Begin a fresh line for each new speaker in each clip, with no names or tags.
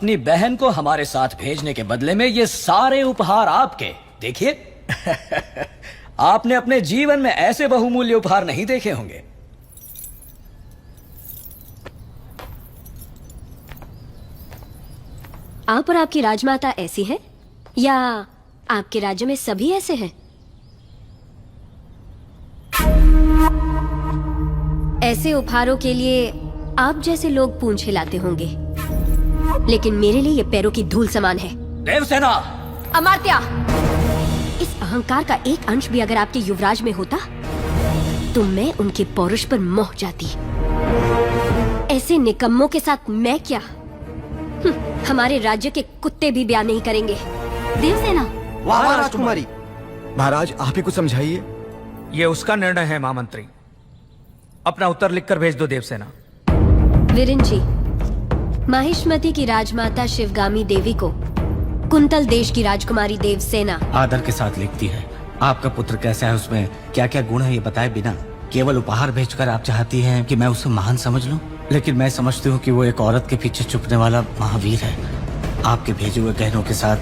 अपनी बहन को हमारे साथ भेजने के बदले में ये सारे उपहार आपके। देखिए आपने अपने जीवन में ऐसे बहुमूल्य उपहार नहीं देखे होंगे।
आप और आपकी राजमाता ऐसी हैं या आपके राज्य में सभी ऐसे हैं? ऐसे उपहारों के लिए आप जैसे लोग पूंछ हिलाते होंगे, लेकिन मेरे लिए ये पैरों की धूल समान है।
देवसेना!
अमात्या! इस अहंकार का एक अंश भी अगर आपके युवराज में होता तो मैं उनके पौरुष पर मोह जाती। ऐसे निकम्मों के साथ मैं क्या? हमारे राज्य के कुत्ते भी ब्याह नहीं करेंगे। देवसेना!
वाह राजकुमारी! महाराज आप ही कुछ समझाइए।
ये उसका निर्णय है महामंत्री। अपना उत्तर लिखकर भेज दो देवसेना।
वीरेन जी, माहिष्मति की राजमाता शिवगामी देवी को कुंतल देश की राजकुमारी देवसेना
आदर के साथ लिखती है। आपका पुत्र कैसा है, उसमें क्या क्या गुण है ये बताए बिना केवल उपहार भेजकर आप चाहती हैं कि मैं उसे महान समझ लूं, लेकिन मैं समझती हूँ कि वो एक औरत के पीछे छुपने वाला महावीर है। आपके भेजे हुए गहनों के साथ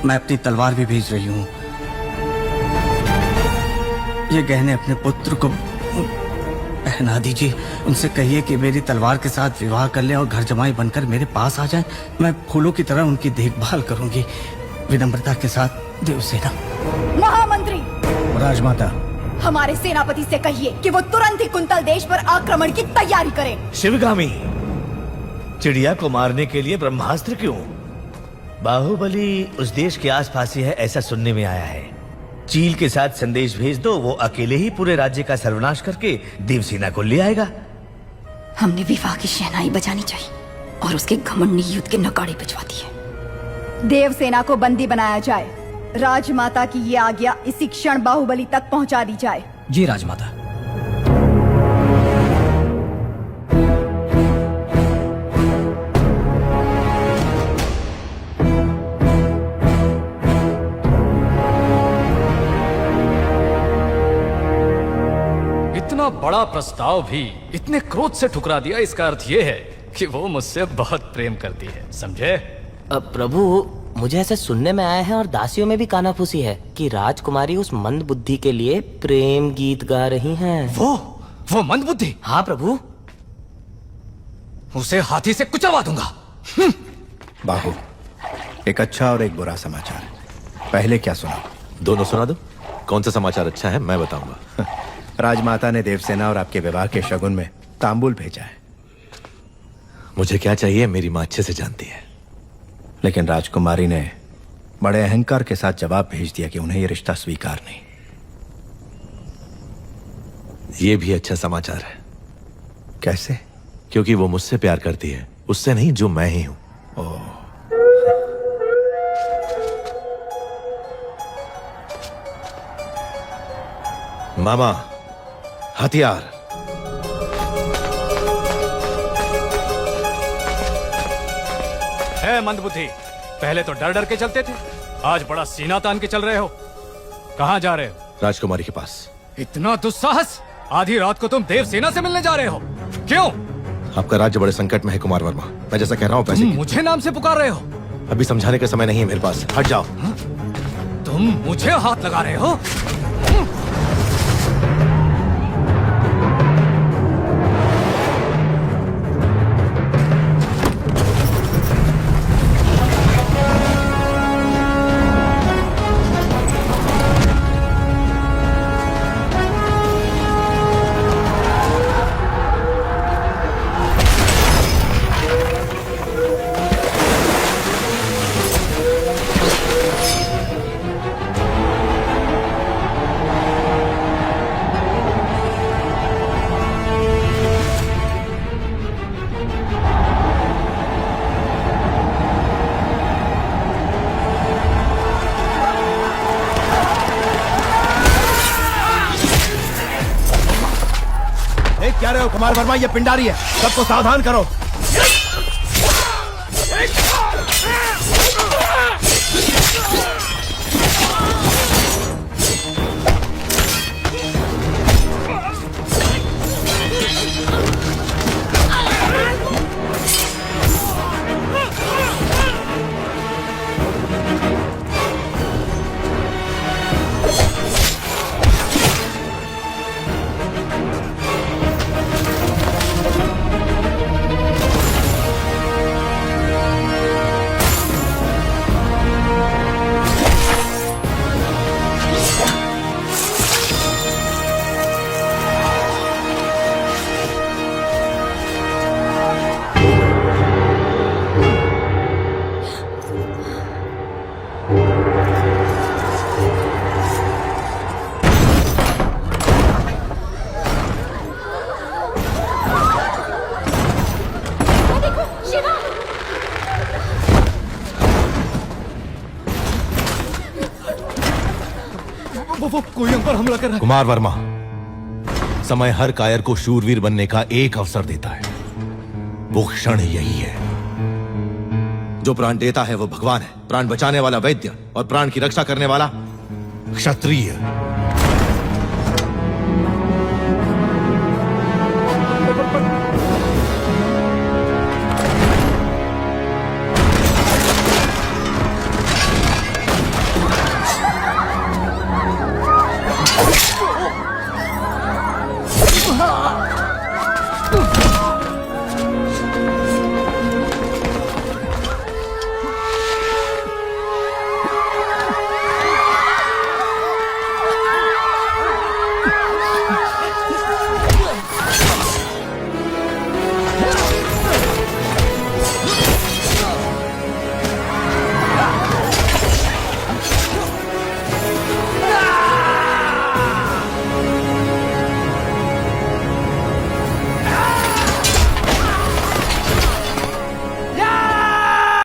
मैं अपनी तलवार भी भेज रही हूँ। ये गहने अपने पुत्र को पहना दीजिए। उनसे कहिए कि मेरी तलवार के साथ विवाह कर ले और घर जमाई बनकर मेरे पास आ जाए। मैं फूलों की तरह उनकी देखभाल करूंगी। विनम्रता के साथ देवसेना।
महामंत्री!
राजमाता,
हमारे सेनापति से कहिए कि वो तुरंत ही कुंतल देश पर आक्रमण की तैयारी करें।
शिवगामी, चिड़िया को मारने के लिए ब्रह्मास्त्र क्यों? बाहुबली उस देश के आसपास ही है, ऐसा सुनने में आया है। चील के साथ संदेश भेज दो, वो अकेले ही पूरे राज्य का सर्वनाश करके देवसेना को ले आएगा।
हमने विवाह की शहनाई बजानी चाहिए और उसके घमंडी युद्ध के नगाड़े बजवा दिए। देवसेना को बंदी बनाया जाए। राजमाता की ये आज्ञा इसी क्षण बाहुबली तक पहुंचा दी जाए।
जी राजमाता।
इतना बड़ा प्रस्ताव भी इतने क्रोध से ठुकरा दिया, इसका अर्थ ये है कि वो मुझसे बहुत प्रेम करती है, समझे?
प्रभु, मुझे ऐसा सुनने में आया है और दासियों में भी कानाफूसी है कि राजकुमारी उस मंद बुद्धि के लिए प्रेम गीत गा रही हैं।
वो मंद बुद्धि?
हाँ प्रभु।
उसे हाथी से कुचलवा दूंगा।
बाहु, एक अच्छा और एक बुरा समाचार। पहले क्या सुना?
दोनों सुना दो। कौन सा समाचार अच्छा है मैं बताऊंगा।
राजमाता ने देवसेना और आपके विवाह के शगुन में तांबूल भेजा है।
मुझे क्या चाहिए मेरी माँ अच्छे से जानती है।
लेकिन राजकुमारी ने बड़े अहंकार के साथ जवाब भेज दिया कि उन्हें यह रिश्ता स्वीकार नहीं।
ये भी अच्छा समाचार है।
कैसे?
क्योंकि वो मुझसे प्यार करती है, उससे नहीं जो मैं ही हूं। मामा, हथियार।
है मंदबुद्धि, पहले तो डर डर के चलते थे, आज बड़ा सीना तान के चल रहे हो। कहाँ जा रहे हो?
राजकुमारी के पास।
इतना दुस्साहस! आधी रात को तुम देवसेना से मिलने जा रहे हो? क्यों?
आपका राज्य बड़े संकट में है कुमार वर्मा। मैं जैसा कह रहा हूँ पैसे
मुझे नाम से पुकार रहे हो?
अभी समझाने का समय नहीं है मेरे पास। हट जाओ।
तुम मुझे हाथ लगा रहे हो?
क्या रहे हो कुमार वर्मा? ये पिंडारी है, सबको सावधान करो।
वो कोई हम पर हमला कर रहा है।
कुमार वर्मा, समय हर कायर को शूरवीर बनने का एक अवसर देता है। वो क्षण यही है। जो प्राण देता है वो भगवान है, प्राण बचाने वाला वैद्य और प्राण की रक्षा करने वाला क्षत्रिय।